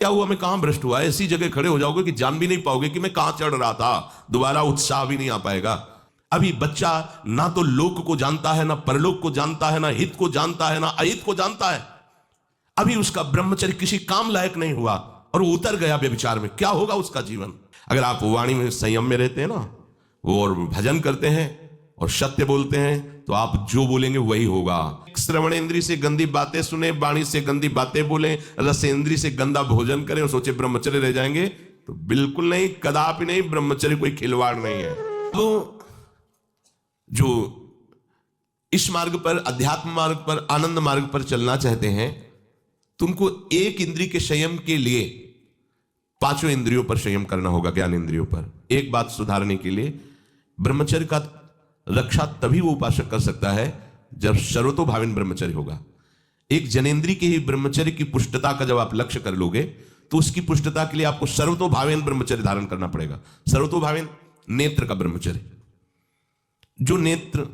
क्या हुआ, मैं कहां भ्रष्ट हुआ? ऐसी जगह खड़े हो जाओगे कि जान भी नहीं पाओगे कि मैं कहां चढ़ रहा था, दोबारा उत्साह भी नहीं आ पाएगा। अभी बच्चा ना तो लोक को जानता है, ना परलोक को जानता है, ना हित को जानता है, ना अहित को जानता है। अभी उसका ब्रह्मचर्य किसी काम लायक नहीं हुआ और वो उतर गया व्यभिचार में, क्या होगा उसका जीवन? अगर आप वाणी में संयम में रहते हैं ना, वो और भजन करते हैं और सत्य बोलते हैं, तो आप जो बोलेंगे वही होगा। श्रवणेंद्री से गंदी बातें सुने, वाणी से गंदी बातें बोले, रसेंद्री से गंदा भोजन करें और सोचे ब्रह्मचर्य रह जाएंगे, तो बिल्कुल नहीं, कदापि नहीं। ब्रह्मचर्य कोई खिलवाड़ नहीं है। तो जो इस मार्ग पर, अध्यात्म मार्ग पर, आनंद मार्ग पर चलना चाहते हैं, तुमको एक इंद्रिय के संयम के लिए पांचों इंद्रियों पर संयम करना होगा, ज्ञान इंद्रियों पर। एक बात सुधारने के लिए, ब्रह्मचर्य का रक्षा तभी वो उपासक कर सकता है जब सर्वतोभावेन ब्रह्मचर्य होगा। एक जनेन्द्रीय के ही ब्रह्मचर्य की पुष्टता का जब आप लक्ष्य कर लोगे, तो उसकी पुष्टता के लिए आपको सर्वतोभावेन ब्रह्मचर्य धारण करना पड़ेगा। सर्वतोभावेन नेत्र का ब्रह्मचर्य। जो नेत्र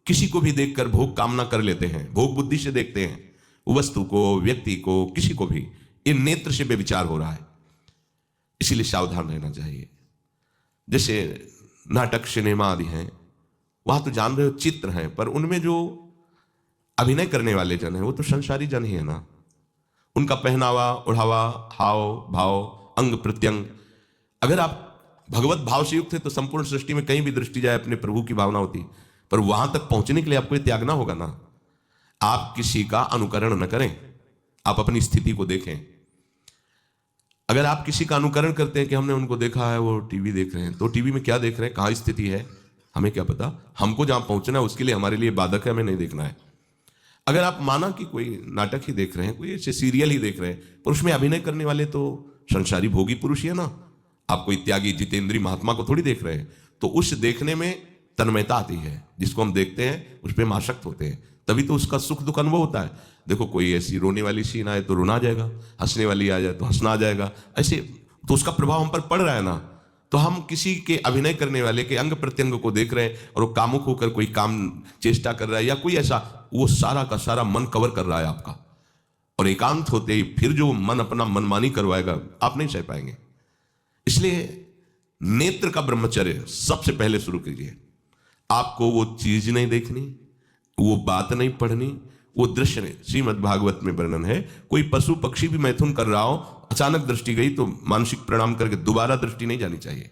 किसी को भी देखकर भोग कामना कर लेते हैं, भोग बुद्धि से देखते हैं वस्तु को, व्यक्ति को, किसी को भी, ये नेत्र से व्यभिचार हो रहा है। इसीलिए सावधान रहना चाहिए। जैसे नाटक, सिनेमा आदि हैं, वहां तो जान रहे हो चित्र हैं, पर उनमें जो अभिनय करने वाले जन हैं वो तो संसारी जन ही है ना। उनका पहनावा, ओढ़ावा, हाव भाव, अंग प्रत्यंग, अगर आप भगवत भाव से युक्त है तो संपूर्ण सृष्टि में कहीं भी दृष्टि जाए अपने प्रभु की भावना होती। पर वहां तक पहुंचने के लिए आपको ये त्यागना होगा ना। आप किसी का अनुकरण न करें, आप अपनी स्थिति को देखें। अगर आप किसी का अनुकरण करते हैं कि हमने उनको देखा है, वो टीवी देख रहे हैं, तो टीवी में क्या देख रहे हैं, कहां स्थिति है, हमें क्या पता। हमको जहां पहुंचना है उसके लिए हमारे लिए बाधक है, हमें नहीं देखना है। अगर आप माना कि कोई नाटक ही देख रहे हैं, कोई ऐसे सीरियल ही देख रहे हैं, पर उसमें अभिनय करने वाले तो संसारी भोगी पुरुष ही है ना। आप कोई त्यागी जितेंद्रीय महात्मा को थोड़ी देख रहे हैं। तो उस देखने में तन्मयता आती है, जिसको हम देखते हैं उस पर हम आसक्त होते हैं, तभी तो उसका सुख दुख अनुभव होता है। देखो कोई ऐसी रोने वाली सीन आए तो रोना आ जाएगा, हंसने वाली आ जाए तो हंसना आ जाएगा, ऐसे तो उसका प्रभाव हम पर पड़ रहा है ना। तो हम किसी के अभिनय करने वाले के अंग प्रत्यंग को देख रहे हैं और वो कामुक होकर कोई काम चेष्टा कर रहा है या कोई ऐसा, वो सारा का सारा मन कवर कर रहा है आपका। और एकांत होते ही फिर जो मन अपना मनमानी करवाएगा, आप नहीं सह पाएंगे। इसलिए नेत्र का ब्रह्मचर्य सबसे पहले शुरू कीजिए। आपको वो चीज नहीं देखनी, वो बात नहीं पढ़नी, वो दृश्य नहीं। श्रीमद् भागवत में वर्णन है, कोई पशु पक्षी भी मैथुन कर रहा हो, अचानक दृष्टि गई तो मानसिक प्रणाम करके दोबारा दृष्टि नहीं जानी चाहिए।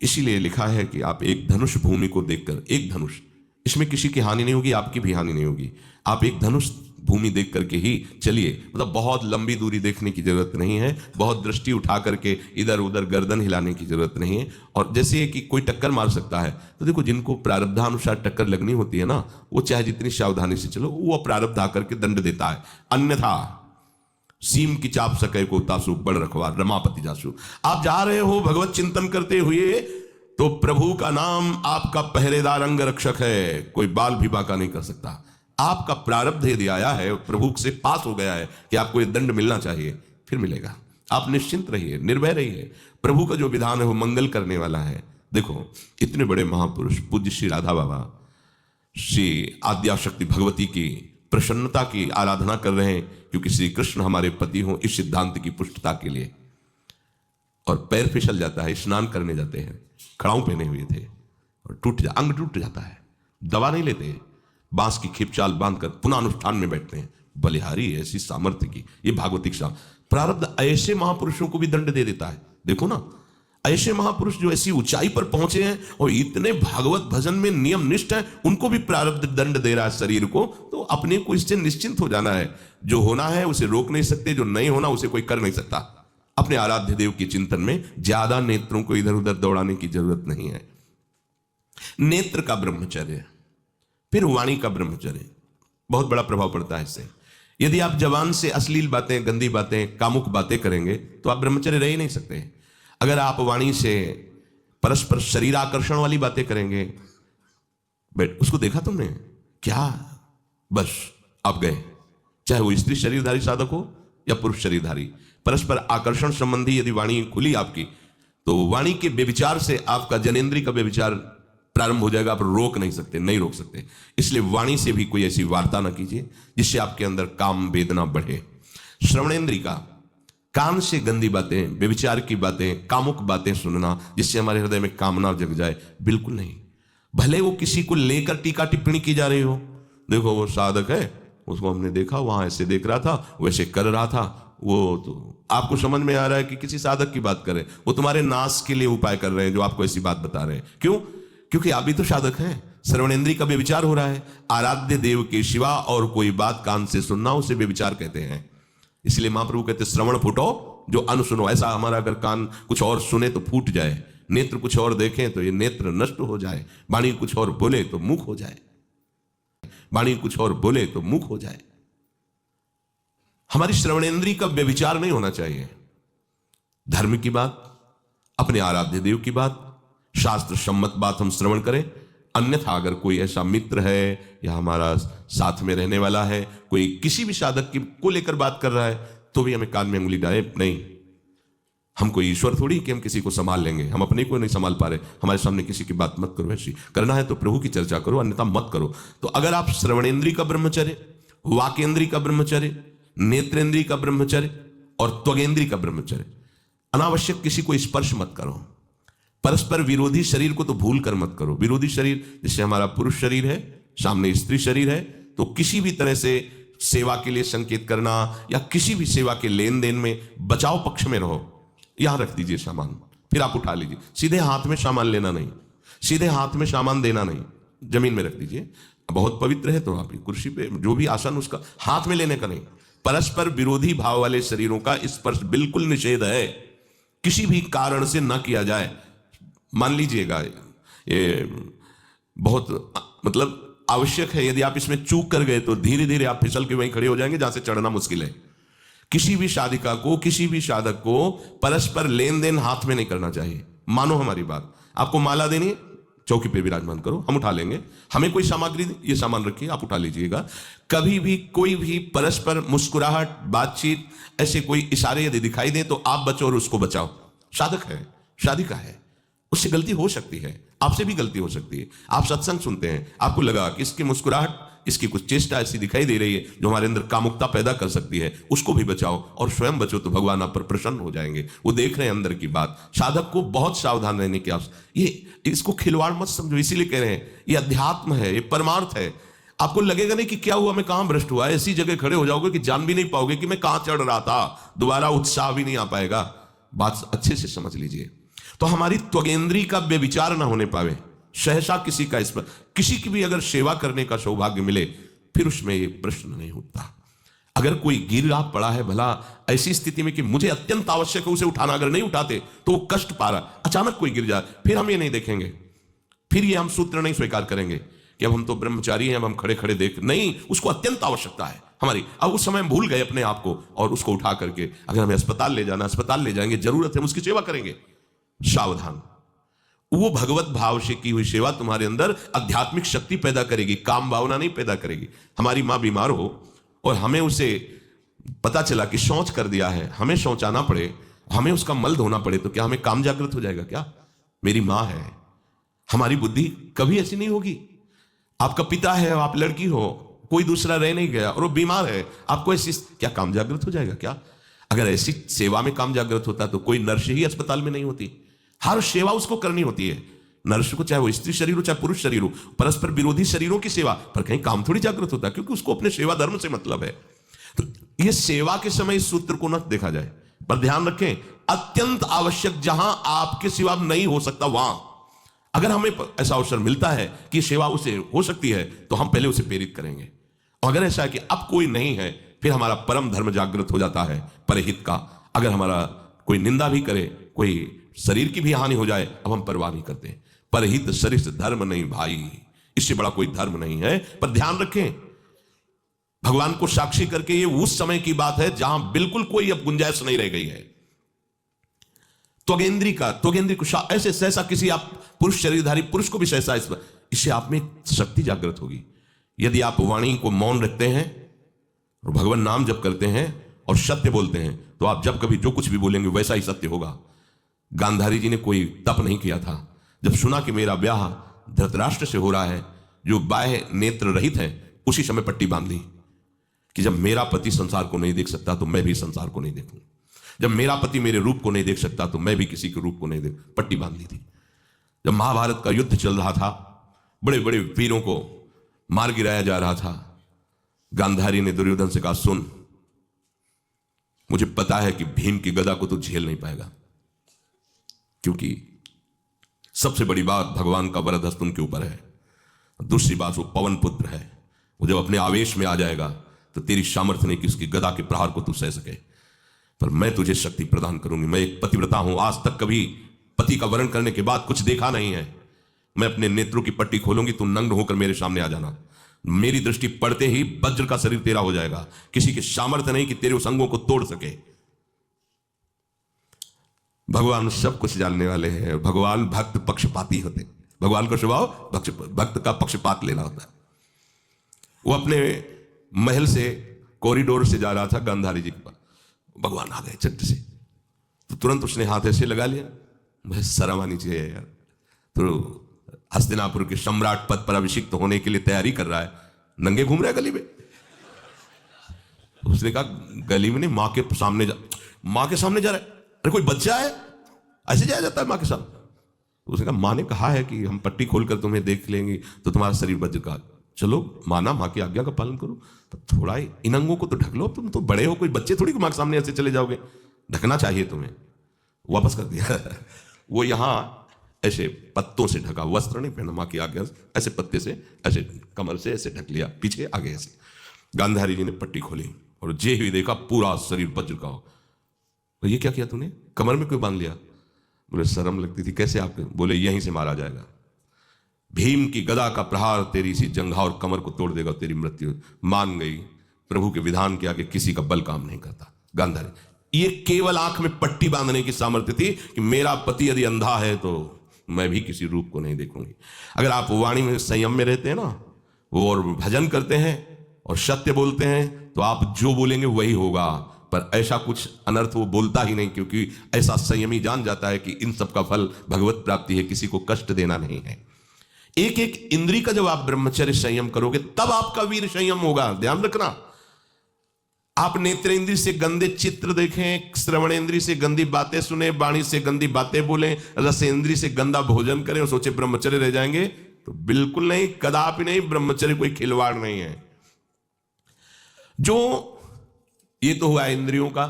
इसीलिए लिखा है कि आप एक धनुष भूमि को देखकर, एक धनुष, इसमें किसी की हानि नहीं होगी, आपकी भी हानि नहीं होगी। आप एक धनुष भूमि देख करके ही चलिए। मतलब बहुत लंबी दूरी देखने की जरूरत नहीं है, बहुत दृष्टि उठा करके इधर उधर गर्दन हिलाने की जरूरत नहीं है। और जैसे कि कोई टक्कर मार सकता है, तो देखो जिनको प्रारब्धानुसार टक्कर लगनी होती है ना, वो चाहे जितनी सावधानी से चलो, वो प्रारब्ध आकर के दंड देता है। अन्यथा सीम की चाप सके को तासु बड़ रखवा रमापति जासु। आप जा रहे हो भगवत चिंतन करते हुए, तो प्रभु का नाम आपका पहरेदार अंग रक्षक है, कोई बाल भी बाका नहीं कर सकता। आपका प्रारब्ध यदि आया है, प्रभु से पास हो गया है कि आपको ये दंड मिलना चाहिए, फिर मिलेगा। आप निश्चिंत रहिए, निर्भय रहिए। प्रभु का जो विधान है वो मंगल करने वाला है। देखो इतने बड़े महापुरुष पूज्य श्री राधा बाबा, श्री आद्याशक्ति भगवती की प्रसन्नता की आराधना कर रहे हैं, क्योंकि श्री कृष्ण हमारे पति हों, इस सिद्धांत की पुष्टता के लिए। और पैर फिसल जाता है, स्नान करने जाते हैं, खड़ाऊ पहने हुए थे और अंग टूट जाता है, दवा नहीं लेते, बांस की खिपचाल बांधकर पुनः अनुष्ठान में बैठते हैं। बलिहारी ऐसी सामर्थ्य की, ये भागवतिक प्रारब्ध ऐसे महापुरुषों को भी दंड दे देता है। देखो ना, ऐसे महापुरुष जो ऐसी ऊंचाई पर पहुंचे हैं और इतने भागवत भजन में नियम निष्ठ हैं, उनको भी प्रारब्ध दंड दे रहा है शरीर को। तो अपने को इससे निश्चिंत हो जाना है। जो होना है उसे रोक नहीं सकते, जो नहीं होना उसे कोई कर नहीं सकता। अपने आराध्य देव के चिंतन में ज्यादा नेत्रों को इधर उधर दौड़ाने की जरूरत नहीं है। नेत्र का ब्रह्मचर्य, फिर वाणी का ब्रह्मचर्य, बहुत बड़ा प्रभाव पड़ता है इससे। यदि आप जबान से अश्लील बातें, गंदी बातें, कामुक बातें करेंगे तो आप ब्रह्मचर्य रह ही नहीं सकते। अगर आप वाणी से परस्पर शरीर आकर्षण वाली बातें करेंगे, बेट उसको देखा तुमने क्या, बस आप गए। चाहे वो स्त्री शरीरधारी साधक हो या पुरुष शरीरधारी, परस्पर आकर्षण संबंधी यदि वाणी खुली आपकी, तो वाणी के व्यभिचार से आपका जनेन्द्रिय का व्यभिचार प्रारंभ हो जाएगा। आप रोक नहीं सकते, नहीं रोक सकते। इसलिए वाणी से भी कोई ऐसी वार्ता ना कीजिए जिससे आपके अंदर काम वेदना बढ़े। श्रवणेन्द्रिय का कान से गंदी बातें, व्यभिचार की बातें, कामुक बातें सुनना जिससे हमारे हृदय में कामना जग जाए, बिल्कुल नहीं। भले वो किसी को लेकर टीका टिप्पणी की जा रही हो, देखो वो साधक है, उसको हमने देखा वहां ऐसे देख रहा था, वैसे कर रहा था, वो तो आपको समझ में आ रहा है कि किसी साधक की बात करें, वो तुम्हारे नाश के लिए उपाय कर रहे हैं जो आपको ऐसी बात बता रहे हैं। क्यों? क्योंकि आप भी तो साधक हैं। श्रवणेन्द्रिय का व्यभिचार हो रहा है। आराध्य देव के सिवा और कोई बात कान से सुनना उसे व्यभिचार कहते हैं। इसलिए महाप्रभु कहते श्रवण फूटो जो अन सुनो। ऐसा हमारा अगर कान कुछ और सुने तो फूट जाए, नेत्र कुछ और देखें तो ये नेत्र नष्ट हो जाए, वाणी कुछ और बोले तो मुख हो जाए, वाणी कुछ और बोले तो मुख हो जाए। हमारी श्रवणेन्द्रिय का व्यभिचार नहीं होना चाहिए। धर्म की बात, अपने आराध्य देव की बात, शास्त्र सम्मत बात हम श्रवण करें। अन्यथा अगर कोई ऐसा मित्र है या हमारा साथ में रहने वाला है, कोई किसी भी साधक की को लेकर बात कर रहा है, तो भी हमें कान में उंगली डाले नहीं। हम कोई ईश्वर थोड़ी कि हम किसी को संभाल लेंगे, हम अपने को नहीं संभाल पा रहे, हमारे सामने किसी की बात मत करो। ऐसी करना है तो प्रभु की चर्चा करो, अन्यथा मत करो। तो अगर आप श्रवणेन्द्रिय का ब्रह्मचर्य, वाकेंद्रिय का ब्रह्मचर्य, नेत्रेंद्रिय का ब्रह्मचर्य और त्वगेंद्रिय का ब्रह्मचर्य, अनावश्यक किसी को स्पर्श मत करो। परस्पर विरोधी शरीर को तो भूल कर मत करो। विरोधी शरीर जैसे हमारा पुरुष शरीर है, सामने स्त्री शरीर है, तो किसी भी तरह से सेवा के लिए संकेत करना या किसी भी सेवा के लेन देन में बचाव पक्ष में रहो। यहां रख दीजिए सामान, फिर आप उठा लीजिए। सीधे हाथ में सामान लेना नहीं, सीधे हाथ में सामान देना नहीं, जमीन में रख दीजिए। बहुत पवित्र है तो आप कुर्सी पे जो भी आसन उसका हाथ में लेने का नहीं। परस्पर विरोधी भाव वाले शरीरों का स्पर्श बिल्कुल निषेध है, किसी भी कारण से न किया जाए। मान लीजिएगा ये बहुत मतलब आवश्यक है, यदि आप इसमें चूक कर गए तो धीरे धीरे आप फिसल के वहीं खड़े हो जाएंगे जहां से चढ़ना मुश्किल है। किसी भी साधिका को, किसी भी साधक को परस्पर लेन देन हाथ में नहीं करना चाहिए। मानो हमारी बात, आपको माला देनी है, चौकी पे विराजमान करो, हम उठा लेंगे। हमें कोई सामग्री, ये सामान रखिए, आप उठा लीजिएगा। कभी भी कोई भी परस्पर मुस्कुराहट, बातचीत, ऐसे कोई इशारे यदि दिखाई दे तो आप बचो और उसको बचाओ। साधक है, साधिका है, उससे गलती हो सकती है, आपसे भी गलती हो सकती है। आप सत्संग सुनते हैं, आपको लगा कि इसकी मुस्कुराहट, इसकी कुछ चेष्टा ऐसी दिखाई दे रही है जो हमारे अंदर कामुकता पैदा कर सकती है, उसको भी बचाओ और स्वयं बचो, तो भगवान आप पर प्रसन्न हो जाएंगे। वो देख रहे हैं अंदर की बात। साधक को बहुत सावधान रहने की आवश्यकता। ये इसको खिलवाड़ मत समझो, इसीलिए कह रहे हैं ये अध्यात्म है, ये परमार्थ है। आपको लगेगा नहीं कि क्या हुआ, मैं कहां भ्रष्ट हुआ, ऐसी जगह खड़े हो जाओगे कि जान भी नहीं पाओगे कि मैं कहां चढ़ रहा था, दोबारा उत्साह भी नहीं आ पाएगा। बात अच्छे से समझ लीजिए। तो हमारी त्वगेंद्रिय का व्यभिचार ना होने पावे, सहसा किसी का इसमें किसी की भी अगर सेवा करने का सौभाग्य मिले, फिर उसमें ये प्रश्न नहीं उठता। अगर कोई गिर रहा पड़ा है, भला ऐसी स्थिति में कि मुझे अत्यंत आवश्यक है उसे उठाना, अगर नहीं उठाते तो वो कष्ट पा रहा, अचानक कोई गिर जाए, फिर हम ये नहीं देखेंगे, फिर ये हम सूत्र नहीं स्वीकार करेंगे कि अब हम तो ब्रह्मचारी हैं, अब हम खड़े खड़े देख नहीं। उसको अत्यंत आवश्यकता है हमारी। अब उस समय हम भूल गए अपने आप को और उसको उठा करके अगर हमें अस्पताल ले जाना, अस्पताल ले जाएंगे, जरूरत है हम उसकी सेवा करेंगे। सावधान। वो भगवत भाव से की हुई सेवा तुम्हारे अंदर आध्यात्मिक शक्ति पैदा करेगी, काम भावना नहीं पैदा करेगी। हमारी मां बीमार हो और हमें उसे पता चला कि शौच कर दिया है, हमें शौचाना पड़े, हमें उसका मल धोना पड़े, तो क्या हमें काम जागृत हो जाएगा? क्या मेरी मां है, हमारी बुद्धि कभी ऐसी नहीं होगी। आपका पिता है, आप लड़की हो, कोई दूसरा रह नहीं गया और वो बीमार है, आपको ऐसी क्या काम जागृत हो जाएगा? क्या अगर ऐसी सेवा में काम जागृत होता तो कोई नर्स ही अस्पताल में नहीं होती। हर सेवा उसको करनी होती है, नर्स को, चाहे वो स्त्री शरीर हो चाहे पुरुष शरीर हो। परस्पर विरोधी शरीरों की सेवा पर कहीं काम थोड़ी जागृत होता है, क्योंकि उसको अपने सेवा धर्म से मतलब है। तो ये सेवा के समय इस सूत्र को न देखा जाए, पर ध्यान रखें, अत्यंत आवश्यक जहां आपके सिवा नहीं हो सकता, वहां अगर हमें ऐसा अवसर मिलता है कि सेवा उसे हो सकती है, तो हम पहले उसे प्रेरित करेंगे। और अगर ऐसा है कि अब कोई नहीं है, फिर हमारा परम धर्म जागृत हो जाता है परहित का। अगर हमारा कोई निंदा भी करे, कोई शरीर की भी हानि हो जाए, अब हम परवाह नहीं करते। परहित सरिस धर्म नहीं भाई, इससे बड़ा कोई धर्म नहीं है। पर ध्यान रखें, भगवान को साक्षी करके ये उस समय की बात है जहां बिल्कुल कोई अब गुंजाइश नहीं रह गई है। त्वगेंद्री को ऐसे सहसा किसी आप पुरुष शरीरधारी पुरुष को भी सहसा, इससे आप में शक्ति जागृत होगी। यदि आप वाणी को मौन रखते हैं और भगवान नाम जप करते हैं और सत्य बोलते हैं, तो आप जब कभी जो कुछ भी बोलेंगे वैसा ही सत्य होगा। गांधारी जी ने कोई तप नहीं किया था, जब सुना कि मेरा ब्याह धृतराष्ट्र से हो रहा है जो बाह्य नेत्र रहित है, उसी समय पट्टी बांध ली कि जब मेरा पति संसार को नहीं देख सकता तो मैं भी संसार को नहीं देखूं। जब मेरा पति मेरे रूप को नहीं देख सकता तो मैं भी किसी के रूप को नहीं देख, पट्टी बांध ली थी। जब महाभारत का युद्ध चल रहा था, बड़े बड़े वीरों को मार गिराया जा रहा था, गांधारी ने दुर्योधन से कहा, सुन, मुझे पता है कि भीम की गदा को तू झेल नहीं पाएगा, क्योंकि सबसे बड़ी बात भगवान का वरद हस्त उनके ऊपर है, दूसरी बात वो पवन पुत्र है, वो जब अपने आवेश में आ जाएगा तो तेरी सामर्थ्य नहीं कि उसकी गदा के प्रहार को तू सह सके, पर मैं तुझे शक्ति प्रदान करूंगी। मैं एक पतिव्रता हूं, आज तक कभी पति का वर्ण करने के बाद कुछ देखा नहीं है। मैं अपने नेत्रों की पट्टी खोलूंगी, तू नग्न होकर मेरे सामने आ जाना, मेरी दृष्टि पड़ते ही वज्र का शरीर तेरा हो जाएगा, किसी की सामर्थ्य नहीं कि तेरे उस अंगों को तोड़ सके। भगवान सब कुछ जानने वाले हैं, भगवान भक्त पक्षपाती होते, भगवान का स्वभाव भक्त का पक्षपात लेना होता है। वो अपने महल से कॉरिडोर से जा रहा था गांधारी जी के पास, भगवान आ गए झट से, तो तुरंत उसने हाथ ऐसे लगा लिया, मुझे शर्म आनी चाहिए यार, तो हस्तिनापुर के सम्राट पद पर अभिषिक्त होने के लिए तैयारी कर रहा है, नंगे घूम रहा है गली में। उसने कहा, गली में नहीं, मां के सामने जा रहा है, अरे कोई बच्चा है, ऐसे जाया जाता है मां के सामने? उसने कहा, मां ने कहा है कि हम पट्टी खोलकर तुम्हें देख लेंगे तो तुम्हारा शरीर वज्र का, चलो माना, मां की आज्ञा का पालन करो, तो थोड़ा इन अंगों को तो ढक लो, तुम तो बड़े हो, कोई बच्चे थोड़ी मां के सामने ऐसे चले जाओगे, ढकना चाहिए तुम्हें। वापस कर दिया। वो यहां ऐसे पत्तों से ढका, वस्त्र नहीं पहना, मां की आज्ञा, ऐसे पत्ते से, ऐसे कमर से ऐसे ढक लिया, पीछे आगे ऐसे। गांधारी जी ने पट्टी खोली और जे ही देखा पूरा शरीर वज्र का हो। तो ये क्या किया तूने, कमर में क्यों बांध लिया? बोले शर्म लगती थी। कैसे आपके? बोले यहीं से मारा जाएगा, भीम की गदा का प्रहार तेरी इसी जंघा और कमर को तोड़ देगा, तेरी मृत्यु। मान गई, प्रभु के विधान के आगे किसी का बल काम नहीं करता। गांधारी, ये केवल आंख में पट्टी बांधने की सामर्थ्य थी कि मेरा पति यदि अंधा है तो मैं भी किसी रूप को नहीं देखूंगी। अगर आप वाणी में संयम में रहते हैं ना, वो और भजन करते हैं और सत्य बोलते हैं, तो आप जो बोलेंगे वही होगा, पर ऐसा कुछ अनर्थ वो बोलता ही नहीं, क्योंकि ऐसा संयमी जान जाता है कि इन सब का फल भगवत प्राप्ति है, किसी को कष्ट देना नहीं है। एक एक इंद्री का जब आप ब्रह्मचर्य संयम करोगे तब आपका वीर संयम होगा। ध्यान रखना, आप नेत्रेंद्री से गंदे चित्र देखें, श्रवणेंद्री से गंदी बातें सुने, वाणी से गंदी बातें बोलें, रसेंद्री से गंदा भोजन करें और सोचे ब्रह्मचर्य रह जाएंगे, तो बिल्कुल नहीं, कदापि नहीं। ब्रह्मचर्य कोई खिलवाड़ नहीं है। जो ये तो हुआ इंद्रियों का,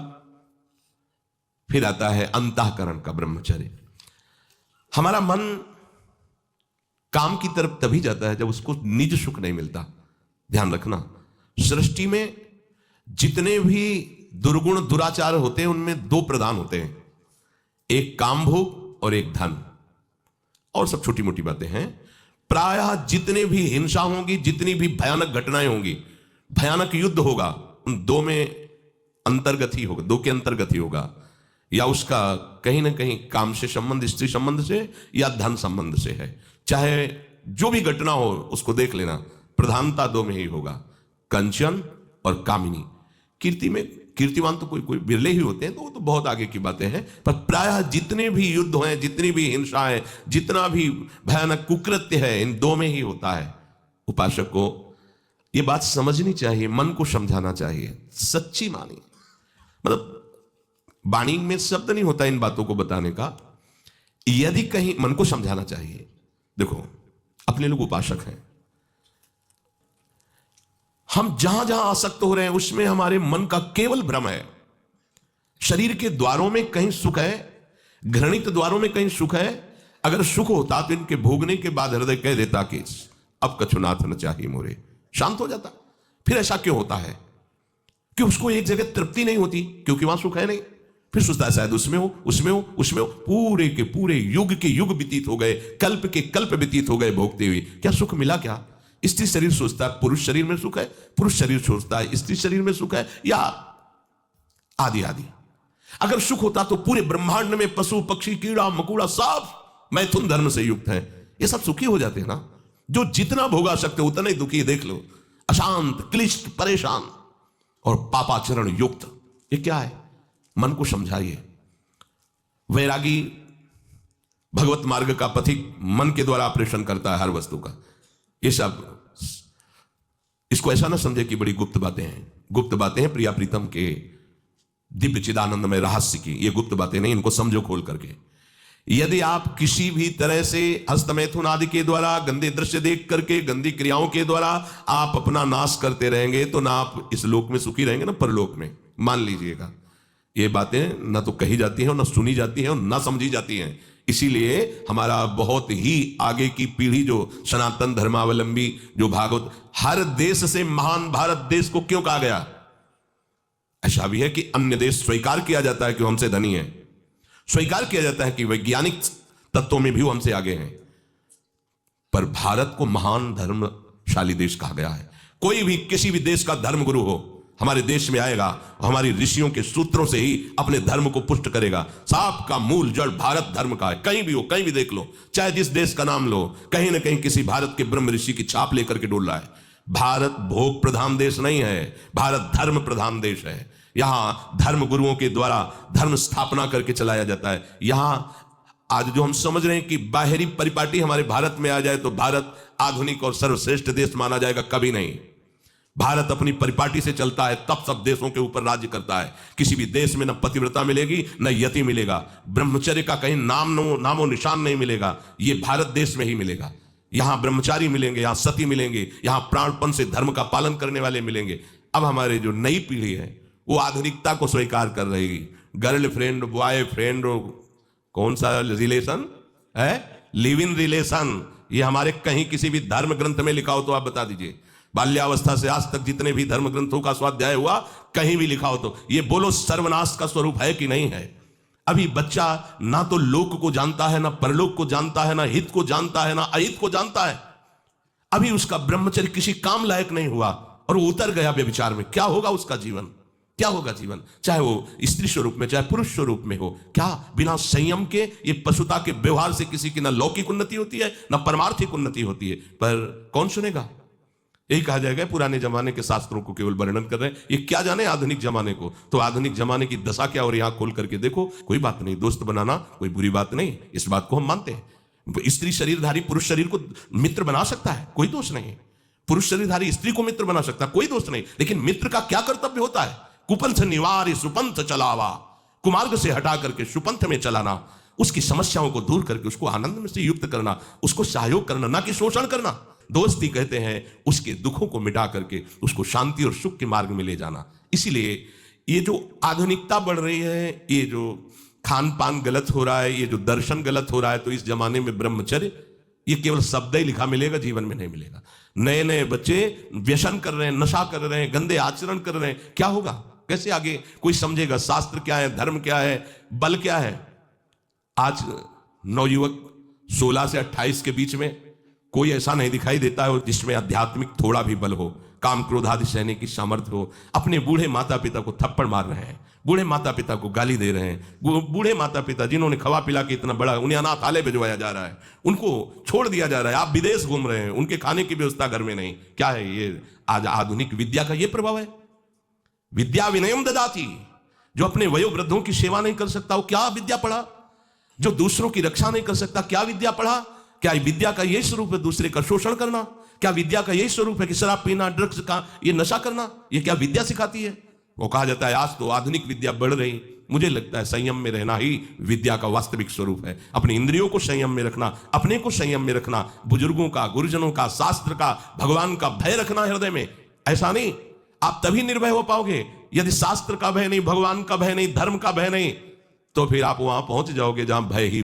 फिर आता है अंतःकरण का ब्रह्मचर्य। हमारा मन काम की तरफ तभी जाता है जब उसको निज सुख नहीं मिलता। ध्यान रखना, सृष्टि में जितने भी दुर्गुण दुराचार होते हैं उनमें दो प्रधान होते हैं, एक काम भोग और एक धन, और सब छोटी मोटी बातें हैं। प्रायः जितने भी हिंसा होंगी, जितनी भी भयानक घटनाएं होंगी, भयानक युद्ध होगा, उन दो में अंतर्गत ही होगा, दो के अंतर्गत ही होगा, या उसका कहीं ना कहीं काम से संबंध, स्त्री संबंध से या धन संबंध से है। चाहे जो भी घटना हो उसको देख लेना, प्रधानता दो में ही होगा, कंचन और कामिनी। कीर्ति में कीर्तिवान तो कोई बिरले ही होते हैं, तो वो तो बहुत आगे की बातें हैं, पर प्रायः जितने भी युद्ध हैं, जितनी भी हिंसा है, जितना भी भयानक कुकृत्य है, इन दो में ही होता है। उपासक को ये बात समझनी चाहिए, मन को समझाना चाहिए, सच्ची मानी। मतलब वाणी में शब्द नहीं होता इन बातों को बताने का, यदि कहीं मन को समझाना चाहिए। देखो, अपने लोग उपासक हैं, हम जहां जहां आसक्त हो रहे हैं उसमें हमारे मन का केवल भ्रम है। शरीर के द्वारों में कहीं सुख है, घृणित द्वारों में कहीं सुख है। अगर सुख होता तो इनके भोगने के बाद हृदय कह देता कि अब कछुनाथ न चाहिए मोरे, शांत हो जाता। फिर ऐसा क्यों होता है कि उसको एक जगह तृप्ति नहीं होती? क्योंकि वहां सुख है नहीं। फिर सोचता है शायद उसमें हो, उसमें हो, उसमें हो। पूरे के पूरे युग के युग व्यतीत हो गए, कल्प के कल्प व्यतीत हो गए भोगते हुए, क्या सुख मिला? क्या स्त्री शरीर सोचता है पुरुष शरीर में सुख है, पुरुष शरीर सोचता है स्त्री शरीर में सुख है, या आदि आदि। अगर सुख होता तो पूरे ब्रह्मांड में पशु पक्षी कीड़ा मकोड़ा सब मैथुन धर्म से युक्त है, ये सब सुखी हो जाते हैं ना। जो जितना भोगा सकते उतना ही दुखी। देख लो, अशांत, क्लिष्ट, परेशान और पापाचरण युक्त। ये क्या है? मन को समझाइए। वैरागी भगवत मार्ग का पथिक मन के द्वारा ऑपरेशन करता है हर वस्तु का। ये सब, इसको ऐसा ना समझे कि बड़ी गुप्त बातें हैं। गुप्त बातें हैं प्रिया प्रीतम के दिव्य चिदानंद में रहस्य की, ये गुप्त बातें नहीं, इनको समझो खोल करके। यदि आप किसी भी तरह से हस्तमैथुन आदि के द्वारा, गंदे दृश्य देख करके, गंदी क्रियाओं के द्वारा आप अपना नाश करते रहेंगे, तो ना आप इस लोक में सुखी रहेंगे ना परलोक में। मान लीजिएगा, ये बातें ना तो कही जाती हैं और ना सुनी जाती हैं और ना समझी जाती हैं। इसीलिए हमारा बहुत ही आगे की पीढ़ी जो सनातन धर्मावलंबी, जो भागवत, हर देश से महान भारत देश को क्यों कहा गया? ऐसा भी है कि अन्य देश स्वीकार किया जाता है कि वो हमसे धनी है, स्वीकार किया जाता है कि वैज्ञानिक तत्वों में भी वो हमसे आगे हैं, पर भारत को महान धर्मशाली देश कहा गया है। कोई भी किसी भी देश का धर्मगुरु हो हमारे देश में आएगा, हमारी ऋषियों के सूत्रों से ही अपने धर्म को पुष्ट करेगा। सांप का मूल जड़ भारत धर्म का है। कहीं भी हो, कहीं भी देख लो, चाहे जिस देश का नाम लो, कहीं ना कहीं किसी भारत के ब्रह्म ऋषि की छाप लेकर के डोल रहा है। भारत भोग प्रधान देश नहीं है, भारत धर्म प्रधान देश है। यहां धर्म गुरुओं के द्वारा धर्म स्थापना करके चलाया जाता है। यहां आज जो हम समझ रहे हैं कि बाहरी परिपाटी हमारे भारत में आ जाए तो भारत आधुनिक और सर्वश्रेष्ठ देश माना जाएगा, कभी नहीं। भारत अपनी परिपाटी से चलता है, तब सब देशों के ऊपर राज्य करता है। किसी भी देश में न पतिव्रता मिलेगी न यति मिलेगा, ब्रह्मचर्य का कहीं नामो निशान नहीं मिलेगा। ये भारत देश में ही मिलेगा। यहां ब्रह्मचारी मिलेंगे, यहां सती मिलेंगे, यहां प्राणपण से धर्म का पालन करने वाले मिलेंगे। अब हमारे जो नई पीढ़ी है वो आधुनिकता को स्वीकार कर रही। गर्लफ्रेंड, बॉयफ्रेंड, कौन सा रिलेशन है? Live in relation. ये हमारे कहीं किसी भी धर्म ग्रंथ में लिखा हो तो आप बता दीजिए। बाल्यावस्था से आज तक जितने भी धर्म ग्रंथों का स्वाध्याय हुआ, कहीं भी लिखा हो तो ये बोलो सर्वनाश का स्वरूप है कि नहीं है? अभी बच्चा ना तो लोक को जानता है, ना परलोक को जानता है, ना हित को जानता है, ना अहित को जानता है। अभी उसका ब्रह्मचर्य किसी काम लायक नहीं हुआ और वो उतर गया व्यभिचार में। क्या होगा उसका जीवन? क्या होगा जीवन? चाहे वो स्त्री स्वरूप में, चाहे पुरुष स्वरूप में हो। क्या बिना संयम के, ये पशुता के व्यवहार से किसी की ना लौकिक उन्नति होती है ना परमार्थिक उन्नति होती है। पर कौन सुनेगा? यही कहा जाएगा पुराने जमाने के शास्त्रों को केवल वर्णन कर रहे हैं, ये क्या जाने आधुनिक जमाने को। तो आधुनिक जमाने की दशा क्या, और यहां खोल करके देखो। कोई बात नहीं, दोस्त बनाना कोई बुरी बात नहीं, इस बात को हम मानते हैं। स्त्री शरीरधारी पुरुष शरीर को मित्र बना सकता है, कोई दोष नहीं। पुरुष शरीरधारी स्त्री को मित्र बना सकता है, कोई दोष नहीं। लेकिन मित्र का क्या कर्तव्य होता है? कुपंथ निवार सुपंथ चलावा, कुमार्ग से हटा करके सुपंथ में चलाना, उसकी समस्याओं को दूर करके उसको आनंद में से युक्त करना, उसको सहयोग करना, ना कि शोषण करना। दोस्ती कहते हैं उसके दुखों को मिटा करके उसको शांति और सुख के मार्ग में ले जाना। इसीलिए ये जो आधुनिकता बढ़ रही है, ये जो खान पान गलत हो रहा है, ये जो दर्शन गलत हो रहा है, तो इस जमाने में ब्रह्मचर्य ये केवल शब्द ही लिखा मिलेगा, जीवन में नहीं मिलेगा। नए नए बच्चे व्यसन कर रहे हैं, नशा कर रहे हैं, गंदे आचरण कर रहे हैं। क्या होगा? कैसे आगे कोई समझेगा? शास्त्र क्या है, धर्म क्या है, बल क्या है? आज नवयुवक 16 से 28 के बीच में कोई ऐसा नहीं दिखाई देता है जिसमें आध्यात्मिक थोड़ा भी बल हो, काम क्रोध आदि सहने की सामर्थ्य हो। अपने बूढ़े माता पिता को थप्पड़ मार रहे हैं, बूढ़े माता पिता को गाली दे रहे हैं। बूढ़े माता पिता जिन्होंने खवा पिला के इतना बड़ा, उन्हें अनाथालय भिजवाया जा रहा है, उनको छोड़ दिया जा रहा है। आप विदेश घूम रहे हैं, उनके खाने की व्यवस्था घर में नहीं। क्या है ये? आज आधुनिक विद्या का ये प्रभाव है। विद्या विनयम ददाति। जो अपने वयोवृद्धों की सेवा नहीं कर सकता वो क्या विद्या पढ़ा? जो दूसरों की रक्षा नहीं कर सकता क्या विद्या पढ़ा? क्या विद्या का यही स्वरूप है दूसरे का शोषण करना? क्या विद्या का यही स्वरूप है कि शराब पीना, ड्रग्स का ये नशा करना? ये क्या विद्या सिखाती है? वो कहा जाता है आज तो आधुनिक विद्या बढ़ रही। मुझे लगता है संयम में रहना ही विद्या का वास्तविक स्वरूप है। अपनी इंद्रियों को संयम में रखना, अपने को संयम में रखना, बुजुर्गों का, गुरुजनों का, शास्त्र का, भगवान का भय रखना हृदय में। ऐसा नहीं, आप तभी निर्भय हो पाओगे यदि शास्त्र का भय नहीं, भगवान का भय नहीं, धर्म का भय नहीं, तो फिर आप वहां पहुंच जाओगे जहां भय ही